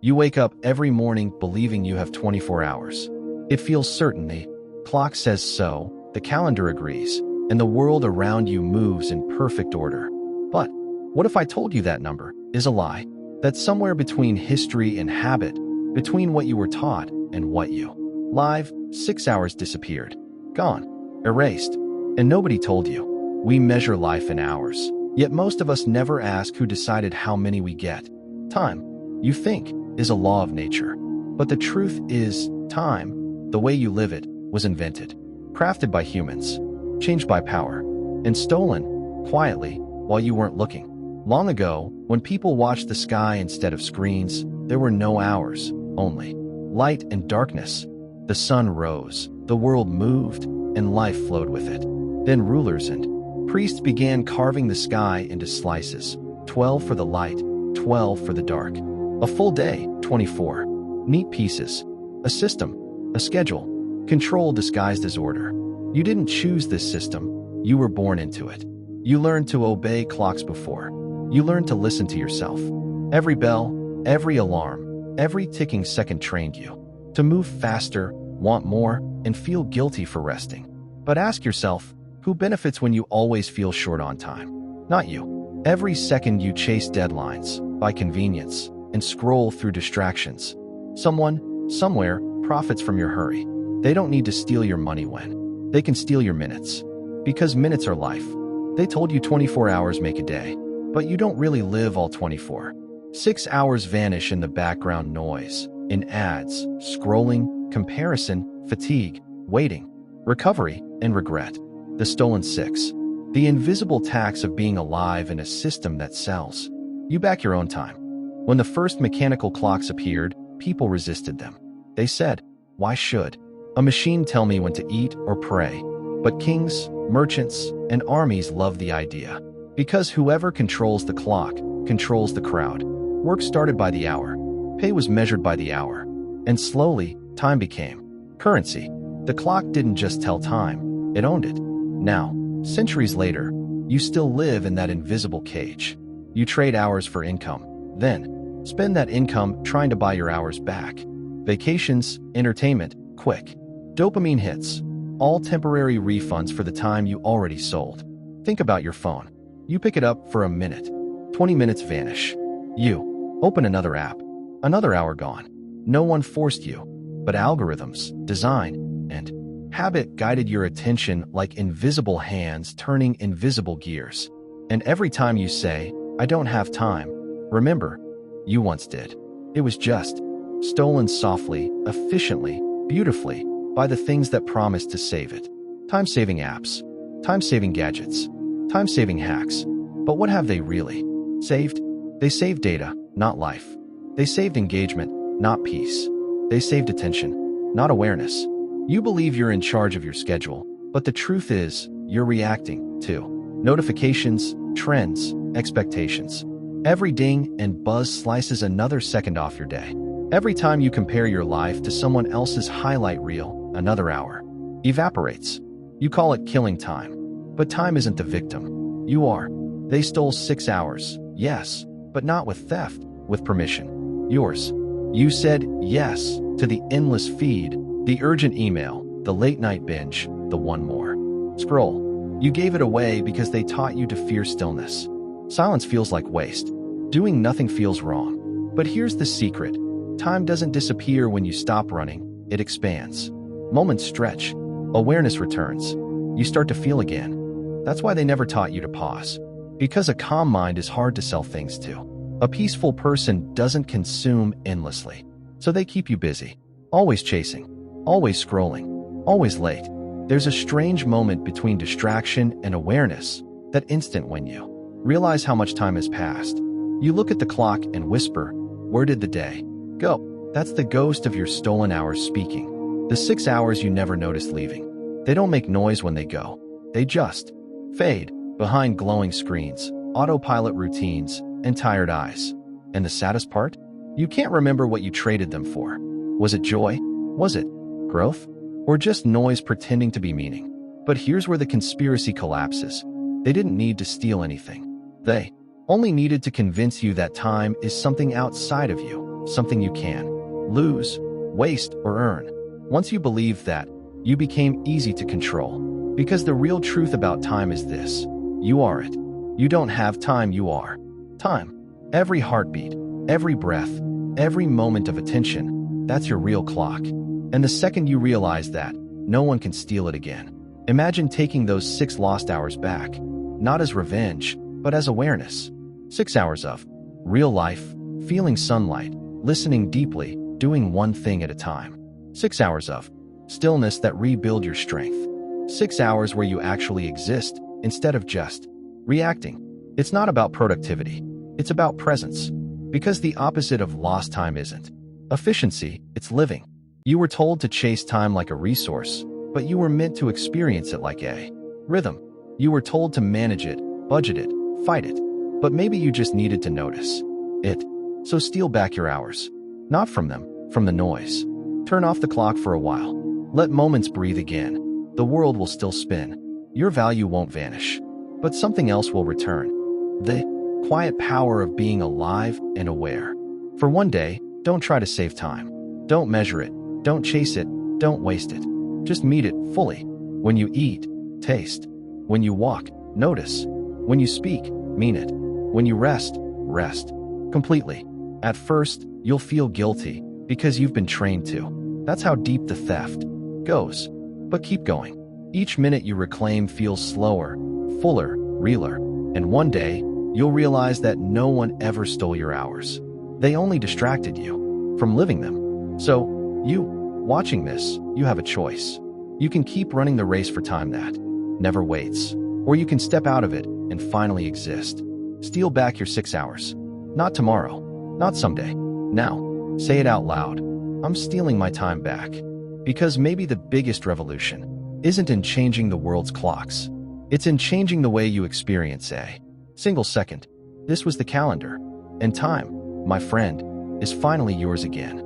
You wake up every morning believing you have 24 hours. It feels certain. The clock says so, the calendar agrees, and the world around you moves in perfect order. But what if I told you that number is a lie? That somewhere between history and habit, between what you were taught and what you live, 6 hours disappeared, gone, erased, and nobody told you. We measure life in hours, yet most of us never ask who decided how many we get. Time, you think, is a law of nature. But the truth is, time, the way you live it, was invented, crafted by humans, changed by power, and stolen, quietly, while you weren't looking. Long ago, when people watched the sky instead of screens, there were no hours, only light and darkness. The sun rose, the world moved, and life flowed with it. Then rulers and priests began carving the sky into slices, 12 for the light, 12 for the dark. A full day, 24. Neat pieces. A system. A schedule. Control disguised as order. You didn't choose this system. You were born into it. You learned to obey clocks before. You learned to listen to yourself. Every bell, every alarm, every ticking second trained you to move faster, want more, and feel guilty for resting. But ask yourself, who benefits when you always feel short on time? Not you. Every second you chase deadlines, by convenience, and scroll through distractions. Someone, somewhere, profits from your hurry. They don't need to steal your money when they can steal your minutes. Because minutes are life. They told you 24 hours make a day, but you don't really live all 24. 6 hours vanish in the background noise, in ads, scrolling, comparison, fatigue, waiting, recovery, and regret. The stolen 6. The invisible tax of being alive in a system that sells you back your own time. When the first mechanical clocks appeared, people resisted them. They said, "Why should a machine tell me when to eat or pray?" But kings, merchants, and armies loved the idea. Because whoever controls the clock controls the crowd. Work started by the hour. Pay was measured by the hour. And slowly, time became currency. The clock didn't just tell time, it owned it. Now, centuries later, you still live in that invisible cage. You trade hours for income, then spend that income trying to buy your hours back. Vacations, entertainment, quick dopamine hits, all temporary refunds for the time you already sold. Think about your phone. You pick it up for a minute. 20 minutes vanish. You open another app. Another hour gone. No one forced you, but algorithms, design, and habit guided your attention like invisible hands turning invisible gears. And every time you say, "I don't have time," remember, you once did. It was just stolen softly, efficiently, beautifully, by the things that promised to save it. Time-saving apps, time-saving gadgets, time-saving hacks. But what have they really saved? They saved data, not life. They saved engagement, not peace. They saved attention, not awareness. You believe you're in charge of your schedule, but the truth is, you're reacting to notifications, trends, expectations. Every ding and buzz slices another second off your day. Every time you compare your life to someone else's highlight reel, another hour evaporates. You call it killing time. But time isn't the victim. You are. They stole 6 hours, yes, but not with theft, with permission. Yours. You said yes to the endless feed, the urgent email, the late-night binge, the one more scroll. You gave it away because they taught you to fear stillness. Silence feels like waste. Doing nothing feels wrong. But here's the secret. Time doesn't disappear when you stop running. It expands. Moments stretch. Awareness returns. You start to feel again. That's why they never taught you to pause. Because a calm mind is hard to sell things to. A peaceful person doesn't consume endlessly. So they keep you busy. Always chasing. Always scrolling. Always late. There's a strange moment between distraction and awareness. That instant when you realize how much time has passed. You look at the clock and whisper, "Where did the day go?" That's the ghost of your stolen hours speaking. The 6 hours you never noticed leaving. They don't make noise when they go. They just fade behind glowing screens, autopilot routines, and tired eyes. And the saddest part? You can't remember what you traded them for. Was it joy? Was it growth? Or just noise pretending to be meaning? But here's where the conspiracy collapses. They didn't need to steal anything. They only needed to convince you that time is something outside of you, something you can lose, waste, or earn. Once you believed that, you became easy to control. Because the real truth about time is this: you are it. You don't have time, you are time. Every heartbeat, every breath, every moment of attention, that's your real clock. And the second you realize that, no one can steal it again. Imagine taking those 6 lost hours back, not as revenge, but as awareness. 6 hours of real life, feeling sunlight, listening deeply, doing one thing at a time. 6 hours of stillness that rebuild your strength. 6 hours where you actually exist instead of just reacting. It's not about productivity. It's about presence. Because the opposite of lost time isn't efficiency, it's living. You were told to chase time like a resource, but you were meant to experience it like a rhythm. You were told to manage it, budget it, fight it, but maybe you just needed to notice it. So steal back your hours. Not from them, from the noise. Turn off the clock for a while. Let moments breathe again. The world will still spin. Your value won't vanish. But something else will return. The quiet power of being alive and aware. For one day, don't try to save time. Don't measure it. Don't chase it. Don't waste it. Just meet it fully. When you eat, taste. When you walk, notice. When you speak, mean it. When you rest, rest. Completely. At first, you'll feel guilty because you've been trained to. That's how deep the theft goes. But keep going. Each minute you reclaim feels slower, fuller, realer. And one day, you'll realize that no one ever stole your hours. They only distracted you from living them. So, you, watching this, you have a choice. You can keep running the race for time that never waits. Or you can step out of it and finally exist. Steal back your 6 hours. Not tomorrow. Not someday. Now. Say it out loud. I'm stealing my time back. Because maybe the biggest revolution isn't in changing the world's clocks. It's in changing the way you experience a single second. This was the calendar. And time, my friend, is finally yours again.